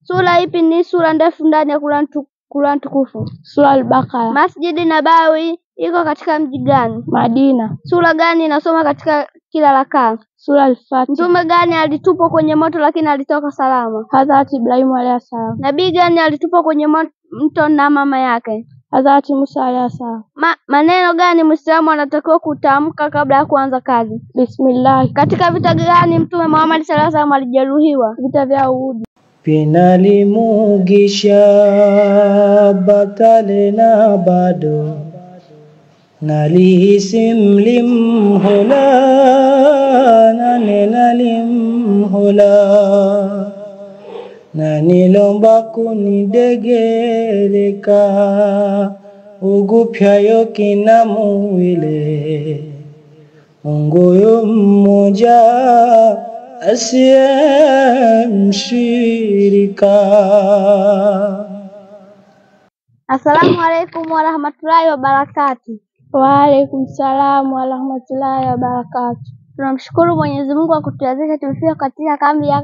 Sura ipi ni sura ndefu ndani ya Qur'an tukufu? Sura Al-Baqarah. Masjidi Nabawi iko katika mji gani? Madina. Sura gani inasoma katika kila rakaa? Sura Al-Fatiha. Mtume gani alitupwa kwenye moto lakini alitoka salama? Hazrat Ibrahim alayhi salam. Nabii gani alitupwa kwenye mto na mama yake? Hazrat Musa alayhi salam. Maneno gani Muislamu anatakiwa kutamka kabla ya kuanza kazi? Bismillah. Katika vita gani Mtume Muhammad sallallahu alaihi wasallam alijeruhiwa? Vita vya Uhud. Pinalimugisha batale na bado nalisimlimhola nanenalimhola nanilomba kunidegeleka ugupyayo kinamuwile Mungu mmoja asiye mshirika. Assalamu alaikum warahmatullahi wabarakatuh. Wa alaikum salam warahmatullahi wabarakatuh. Tunamshukuru Mwenyezi Mungu kwa kutuwezesha tumefika katika kambi ya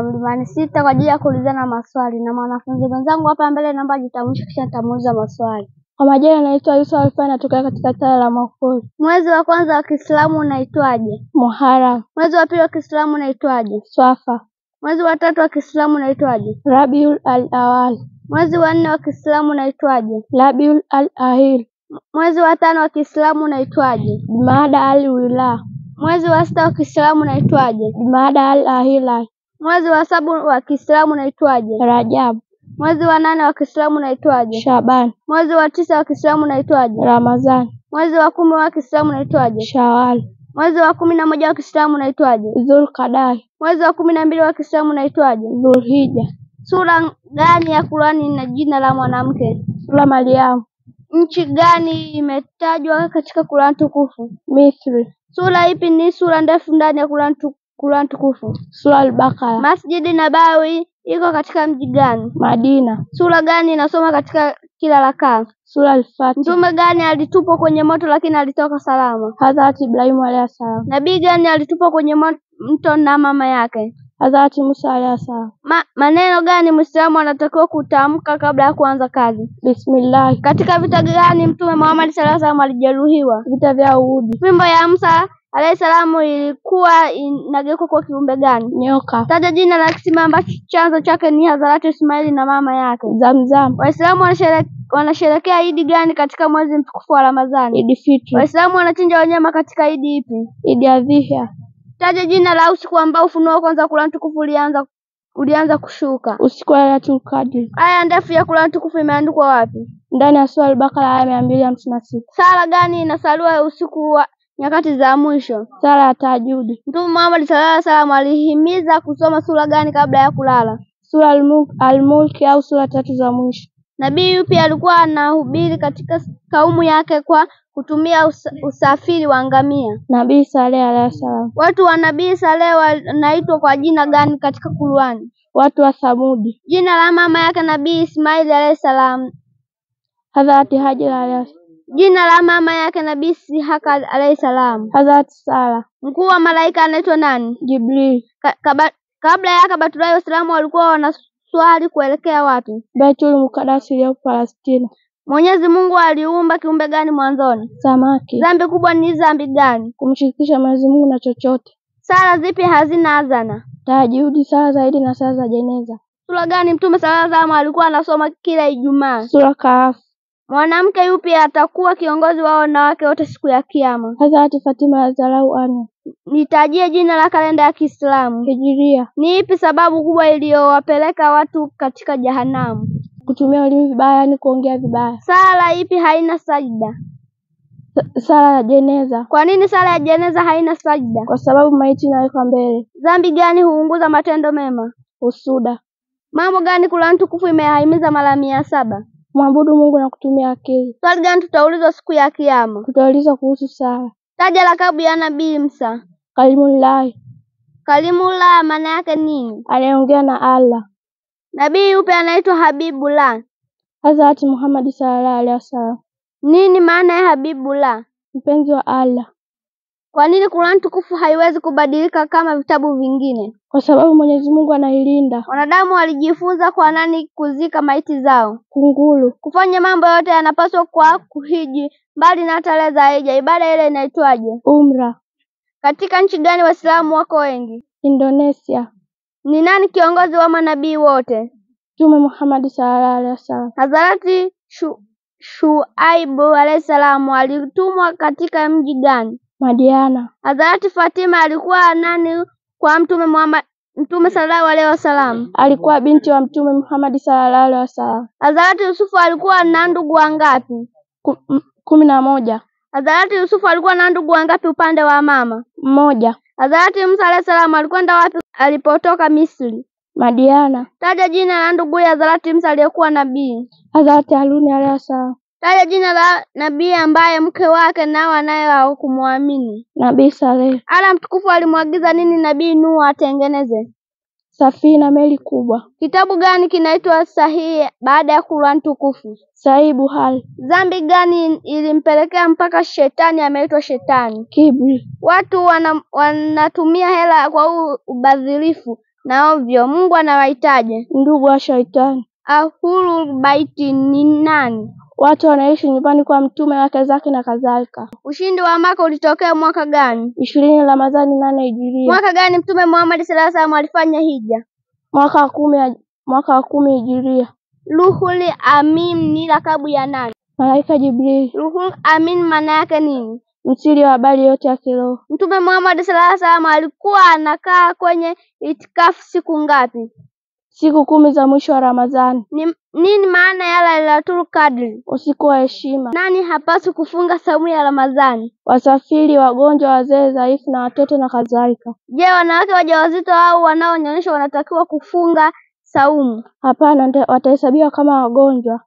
Mlimani Sita kwa ajili ya kuulizana maswali, na mwanafunzi mwenzangu hapa mbele naomba jitambulishe kisha nitamuuliza maswali. Kwa majina naitwa Yusuf Alfan, natokea katika tala la Mahfudh. Mwezi wa kwanza wa Kiislamu unaitwaje? Muharram. Mwezi wa pili wa Kiislamu unaitwaje? Safar. Mwezi wa tatu wa Kiislamu unaitwaje? Rabiul Awwal. Mwezi wa nne wa Kiislamu unaitwaje? Rabiul Akhir. Mwezi wa tano wa Kiislamu unaitwaje? Jumada al-Ula. Mwezi wa sita wa Kiislamu unaitwaje? Jumada al-Akhira. Mwezi wa saba wa Kiislamu unaitwaje? Rajab. Mwezi wa nane wa Kiislamu unaitwaje? Shaban. Mwezi wa tisa wa Kiislamu unaitwaje? Ramadhan. Mwezi wa 10 wa Kiislamu unaitwaje? Shawwal. Mwezi wa 11 wa Kiislamu unaitwaje? Dhulqa'dah. Mwezi wa 12 wa Kiislamu unaitwaje? Dhulhijja. Sura gani ya Qur'ani ina jina la mwanamke? Sura Maryam. Nchi gani imetajwa katika Qur'an tukufu? Misri. Sura ipi ni sura ndefu ndani ya Qur'an tukufu? Sura Al-Baqarah. Masjidi Nabawi iko katika mji gani? Madina. Sura gani inasoma katika kila rakaa? Sura Al-Fatiha. Mtume gani alitupwa kwenye moto lakini alitoka salama? Hazrat Ibrahim alayhi salam. Nabii gani alitupwa kwenye mto na mama yake? Hazrat Musa alayhi salam. Maneno gani Muislamu anatakiwa kutamka kabla ya kuanza kazi? Bismillah. Katika vita gani Mtume Muhammad sallallahu alaihi wasallam alijeruhiwa? Vita vya Uhud. Fimbo ya Musa alayhi salamu ilikuwa inageuka kwa kiumbe gani? Nyoka. Taja jina la kisima ambacho chanzo chake ni Hazrat Ismaili na mama yake. Zamzam. Waislamu wanasherehekea Idi gani katika mwezi mtukufu wa Ramadhani? Idi Fitri. Waislamu wanachinja wanyama katika Idi ipi? Idi Adhiya. Taja jina la usiku ambao ufunuo wa kwanza wa Qur'an tukufu ulianza kushuka. Usiku wa Lailatul Qadr. Aya ndefu ya Qur'an tukufu imeandikwa wapi? Ndani ya sura Al-Baqarah aya 256. Sala gani inasaliwa usiku wa nyakati za mwisho? Sala ya tahajjud. Mtume Muhammad sallallahu alaihi wasallam alihimiza kusoma sura gani kabla ya kulala? Sura Al-Mulk au sura 3 za mwisho. Nabii yupi alikuwa anahubiri katika kaumu yake kwa kutumia usafiri wa ngamia? Nabii Saleh alayhi salam. Watu wa Nabii Saleh wanaitwa kwa jina gani katika Qur'ani? Watu wa Thamudi. Jina la mama yake Nabii Ismail alayhi salam. Hazrat Hajar alayhi. Jina la mama yake Nabii Ishaq alayhi salam. Hazrat Sara. Mkuu wa malaika anaitwa nani? Jibril. Kabla ya Kabatullah Waislamu walikuwa wanaswali kuelekea wapi? Baitul Muqaddas ya Palestina. Mwenyezi Mungu aliumba kiumbe gani mwanzoni? Samaki. Dhambi kubwa ni dhambi gani? Kumshirikisha Mwenyezi Mungu na chochote. Sala zipi hazina adhana? Tahajjud, sala zaidi na sala za jeneza. Sura gani Mtume sallallahu alaihi wasallam alikuwa anasoma kila Ijumaa? Sura Kahf. Mwanamke yupi atakuwa kiongozi wa wanawake wote siku ya Kiyama? Hazrat Fatima radhiallahu anha. Nitajie jina la kalenda ya Kiislamu. Hijiria. Ni ipi sababu kubwa iliyowapeleka watu katika jahanamu? Kutumia ulimi vibaya, yani kuongea vibaya. Sala ipi haina sajda? Sala ya jeneza. Kwa nini sala ya jeneza haina sajda? Kwa sababu maiti inawekwa mbele. Dhambi gani huunguza matendo mema? Husuda. Mambo gani Qur'an tukufu imehimiza mara 700? Muabudu Mungu na kutumia akili. Swali gani tutaulizwa siku ya Kiyama? Tutaulizwa kuhusu sala. Taja lakabu ya Nabii Musa. Kalimullah. Kalimullah maana yake nini? Anaongea na Allah. Nabii yupi anaitwa Habibullah? Hazrat Muhammad sallallahu alaihi wasallam. Nini maana ya Habibullah? Mpenzi wa Allah. Kwa nini Qur'an tukufu haiwezi kubadilika kama vitabu vingine? Kwa sababu Mwenyezi Mungu anailinda. Wanadamu walijifunza kwa nani kuzika maiti zao? Kunguru. Kufanya mambo yote yanapaswa kwa kuhiji, mbali na tarehe za hija. Ibada ile inaitwaje? Umra. Katika nchi gani Waislamu wako wengi? Indonesia. Ni nani kiongozi wa manabii wote? Mtume Muhammad sallallahu alaihi wasallam. Hazrati Shuaibu alayhi salamu alitumwa katika mji gani? Madiana. Hazrati Fatima alikuwa nani kwa Mtume sallallahu alaihi wasallam? Alikuwa binti wa Mtume Muhammad sallallahu alaihi wasallam. Hazrati Yusufu alikuwa na ndugu wangapi? 11. Hazrati Yusufu alikuwa na ndugu wangapi upande wa mama? 1. Hazrati Musa alayhi salamu alikwenda wapi alipotoka Misri? Madiana. Taja jina la ndugu ya Hazrati Musa aliyekuwa nabii. Hazrati Haruni alayhi salam. Taja jina la nabii ambaye mke wake na wanae hawakumuamini. Nabii Saleh. Allah mtukufu alimwagiza nini nabii Nuhu atengeneze? Safina, meli kubwa. Kitabu gani kinaitwa sahihi baada ya Qur'an tukufu? Sahih Bukhari. Dhambi gani ilimpelekea mpaka shetani ameitwa shetani? Kibri. Watu wanatumia hela kwa ubadhirifu na ovyo. Mungu anawaitaje? Ndugu wa shaitani. Ahlul baiti ni nani? Watu wanaishi nyumbani kwa mtume, wake zake na kadhalika. Ushindi wa Maka ulitokea mwaka gani? 20 Ramadhani 8 Hijiria. Mwaka gani Mtume Muhammad sallallahu alaihi wasallam alifanya hija? Mwaka wa 10 Hijiria. Ruhul Amin ni lakabu ya nani? Malaika Jibril. Ruhul Amin maana yake nini? Msiri wa habari yote ya kiroho. Mtume Muhammad sallallahu alaihi wasallam alikuwa anakaa kwenye itikafu siku ngapi? Siku 10 za mwisho wa Ramadhani. Nini maana ya Lailatul Qadr? Usiku wa heshima. Nani hapaswi kufunga saumu ya Ramadhani? Wasafiri, wagonjwa, wazee, dhaifu na watoto na kadhalika. Je, wanawake wajawazito au wanaonyonyesha wanatakiwa kufunga saumu? Hapana, watahesabiwa kama wagonjwa.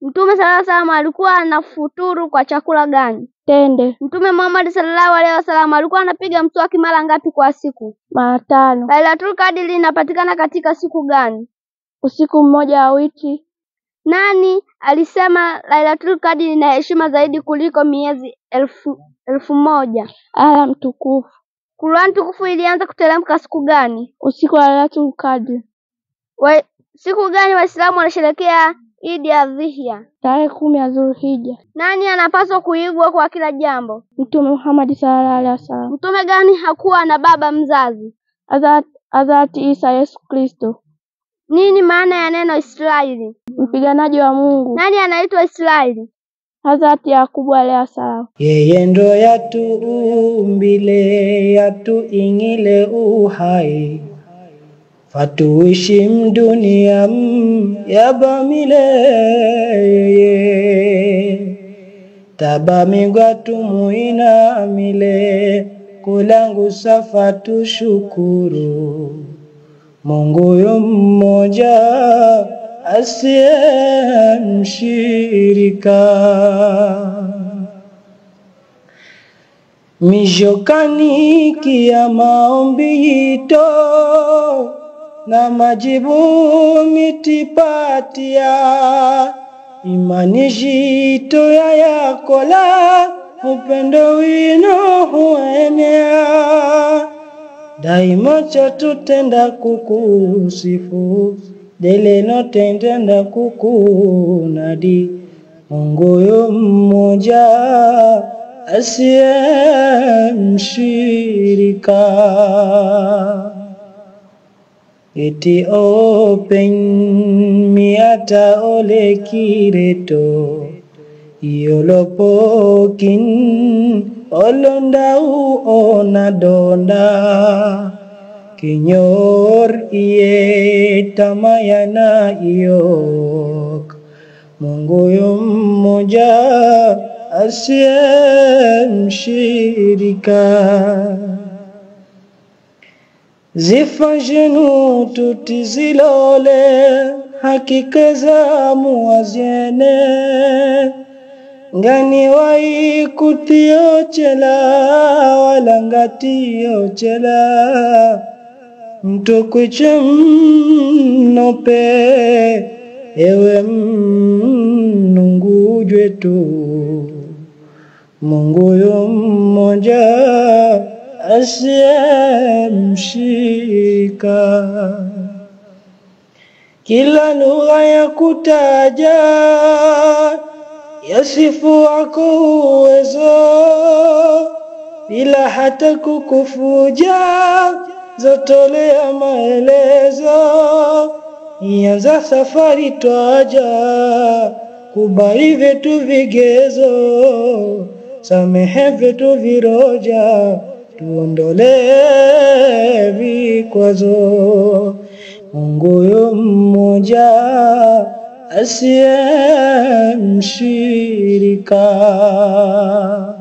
Mtume sallallahu alaihi wasallam alikuwa anafuturu kwa chakula gani? Tende. Mtume Muhammad sallallahu alaihi wasallam alikuwa anapiga mswaki mara ngapi kwa siku? Mara 5. Lailatul Qadr inapatikana katika siku gani? Usiku mmoja wa wiki. Nani alisema Lailatul Qadr ina heshima zaidi kuliko miezi 1000? Allah mtukufu. Qur'an tukufu ilianza kuteremka siku gani? Usiku wa Lailatul Qadr. Siku gani Waislamu wanasherehekea Eid al-Adha? Tarehe 10 ya Dhulhijja. Nani anapaswa kuigwa kwa kila jambo? Mtume Muhammad sallallahu alaihi wasallam. Mtume gani hakuwa na baba mzazi? Hazrati Isa Yesu Kristo. Nini maana ya neno Israeli? Mpiganaji wa Mungu. Nani anaitwa Israeli? Hazrati Yakubu alayhi salam. Yeye ndo yatuumbile, yatuingile uhai, fatuishi mdunia yabamile, tabamigwa tumuinamile, kulangu safa tushukuru Mungu yu mmoja asiye mshirika. Mijokani ya maombi yito na majibu mitipatia, imani jito ya yakola upendo wino huenea, daima chatutenda kukusifu, dele no tendenda kukunadi, Mungu yu mmoja asiye mshirika. Iti open miata ole kireto, iolopokin olonda uona donda, kinyor iye tamayana iyok, Mungu yu mmoja asiye mshirika. Zifajenu tutizilole, hakika za muwaziene, ngani wai kutio chela, walangati chela, mtokwiche mnope, ewe mnungu jwetu, Mungu yu mmoja asiyemshika. Kila lugha ya kutaja yasifu wako uwezo, bila hata kukufuja zatolea maelezo. Ianza safari twaja kubali vyetu vigezo, samehe vyetu viroja, tuondole vikwazo. Mungu yu mmoja asiyemshirika.